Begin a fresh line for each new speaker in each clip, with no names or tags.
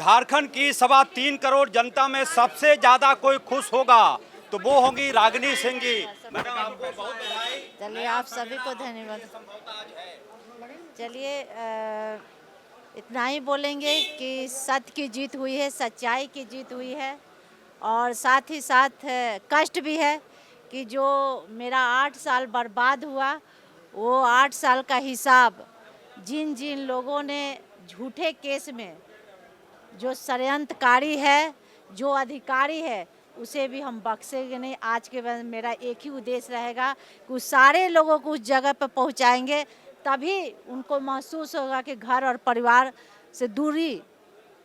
झारखंड की 3.25 करोड़ जनता में सबसे ज्यादा कोई खुश होगा तो वो होगी रागिनी सिंह जी। मैडम आपको बहुत बधाई।
चलिए आप सभी को धन्यवाद। चलिए इतना ही बोलेंगे कि सत्य की जीत हुई है, सच्चाई की जीत हुई है और साथ ही साथ कष्ट भी है कि जो मेरा 8 साल बर्बाद हुआ वो 8 साल का हिसाब जिन जिन लोगों ने झूठे केस में जो षड्यंत्रकारी है, जो अधिकारी है, उसे भी हम बख्शेंगे नहीं। आज के बाद मेरा एक ही उद्देश्य रहेगा कि उस सारे लोगों को उस जगह पर पहुंचाएंगे, तभी उनको महसूस होगा कि घर और परिवार से दूरी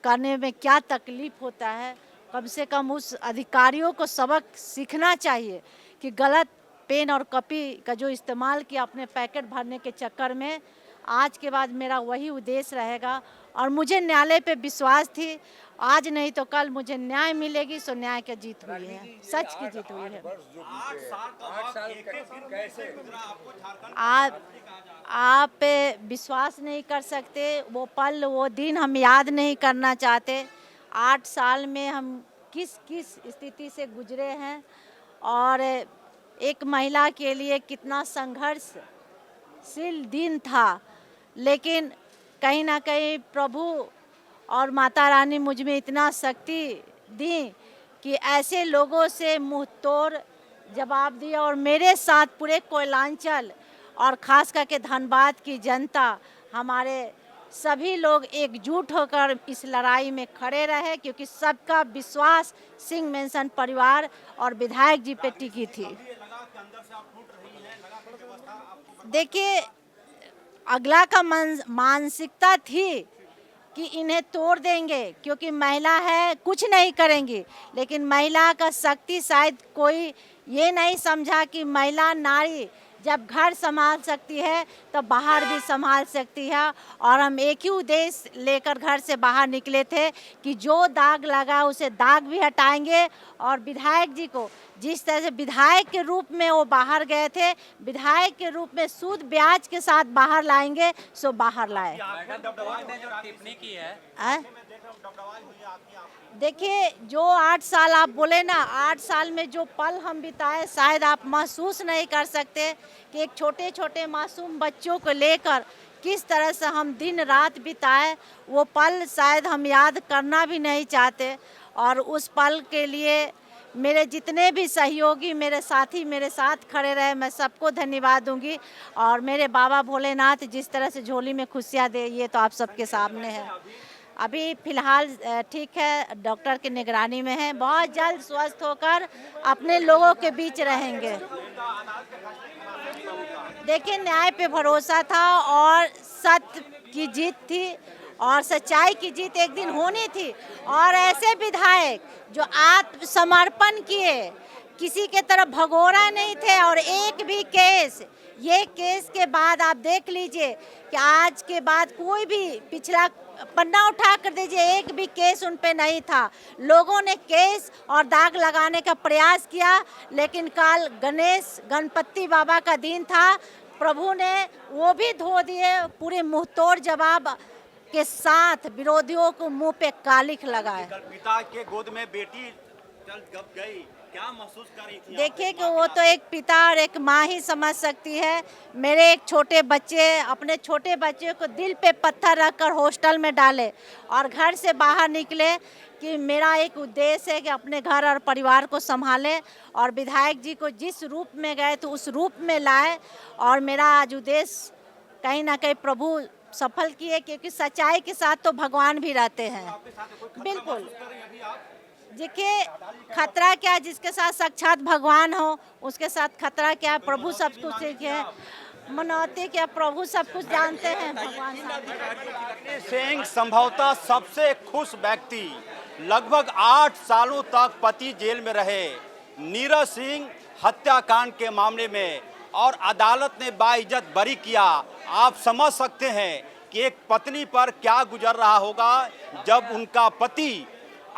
करने में क्या तकलीफ होता है। कम से कम उस अधिकारियों को सबक सीखना चाहिए कि गलत पेन और कॉपी का जो इस्तेमाल किया अपने पैकेट भरने के चक्कर में। आज के बाद मेरा वही उद्देश्य रहेगा और मुझे न्यायालय पे विश्वास थी, आज नहीं तो कल मुझे न्याय मिलेगी। सो न्याय की जीत हुई है, सच की जीत हुई है। आप विश्वास नहीं कर सकते, वो पल वो दिन हम याद नहीं करना चाहते। 8 साल में हम किस किस स्थिति से गुजरे हैं और एक महिला के लिए कितना संघर्षशील दिन था, लेकिन कहीं ना कहीं प्रभु और माता रानी मुझ में इतना शक्ति दी कि ऐसे लोगों से मुंह तोड़ जवाब दिया और मेरे साथ पूरे कोयलांचल और खास करके धनबाद की जनता, हमारे सभी लोग एकजुट होकर इस लड़ाई में खड़े रहे, क्योंकि सबका विश्वास सिंह मेंशन परिवार और विधायक जी पे टिकी थी। देखिए, अगला का मानसिकता थी कि इन्हें तोड़ देंगे क्योंकि महिला है, कुछ नहीं करेंगी, लेकिन महिला का शक्ति शायद कोई ये नहीं समझा कि महिला नारी जब घर संभाल सकती है तो बाहर भी संभाल सकती है। और हम एक ही उद्देश्य लेकर घर से बाहर निकले थे कि जो दाग लगा उसे दाग भी हटाएंगे और विधायक जी को जिस तरह से विधायक के रूप में वो बाहर गए थे, विधायक के रूप में सूद ब्याज के साथ बाहर लाएंगे, सो बाहर लाए।
टिप्पणी की है
देखिए, जो 8 साल आप बोले ना, 8 साल में जो पल हम बिताए शायद आप महसूस नहीं कर सकते कि एक छोटे छोटे मासूम बच्चों को लेकर किस तरह से हम दिन रात बिताए। वो पल शायद हम याद करना भी नहीं चाहते और उस पल के लिए मेरे जितने भी सहयोगी, मेरे साथी मेरे साथ खड़े रहे, मैं सबको धन्यवाद दूंगी। और मेरे बाबा भोलेनाथ जिस तरह से झोली में खुशियाँ दे, ये तो आप सबके सामने है। अभी फ़िलहाल ठीक है, डॉक्टर की निगरानी में है, बहुत जल्द स्वस्थ होकर अपने लोगों के बीच रहेंगे। देखिए, न्याय पे भरोसा था और सत्य की जीत थी और सच्चाई की जीत एक दिन होनी थी। और ऐसे विधायक जो आत्मसमर्पण किए, किसी के तरफ भगोड़ा नहीं थे और एक भी केस, ये केस के बाद आप देख लीजिए कि आज के बाद कोई भी पिछला पन्ना उठा कर दीजिए, एक भी केस उन पे नहीं था। लोगों ने केस और दाग लगाने का प्रयास किया, लेकिन कल गणपति बाबा का दिन था, प्रभु ने वो भी धो दिए, पूरे मुंहतोड़ जवाब के साथ विरोधियों को मुंह पे कालिख लगाए।
पिता के गोद में बेटी चल गप गई, क्या महसूस कर रही थी?
देखिए कि वो तो एक पिता और एक माँ ही समझ सकती है। मेरे एक छोटे बच्चे, अपने छोटे बच्चे को दिल पे पत्थर रखकर हॉस्टल में डाले और घर से बाहर निकले कि मेरा एक उद्देश्य है कि अपने घर और परिवार को संभालें, और विधायक जी को जिस रूप में गए तो उस रूप में लाए। और मेरा आज उद्देश्य कहीं ना कहीं प्रभु सफल किए, क्योंकि सच्चाई के साथ तो भगवान भी रहते हैं। बिल्कुल, देखिए, खतरा क्या, जिसके साथ साक्षात भगवान हो उसके साथ खतरा क्या? प्रभु सब कुछ है, मनौती क्या, प्रभु सब कुछ जानते हैं, भगवान
सिंह संभवतः सबसे खुश व्यक्ति, लगभग 8 सालों तक पति जेल में रहे नीरज सिंह हत्याकांड के मामले में और अदालत ने बाइज्जत बरी किया। आप समझ सकते हैं कि एक पत्नी पर क्या गुजर रहा होगा जब उनका पति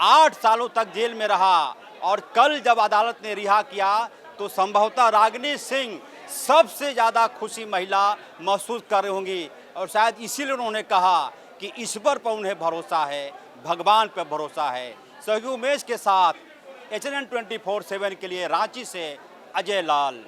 8 सालों तक जेल में रहा और कल जब अदालत ने रिहा किया तो संभवतः रागिनी सिंह सबसे ज़्यादा खुशी महिला महसूस कर रही होंगी। और शायद इसीलिए उन्होंने कहा कि ईश्वर पर उन्हें भरोसा है, भगवान पर भरोसा है। सहयोगी उमेश के साथ HNN 24/7 के लिए रांची से अजय लाल।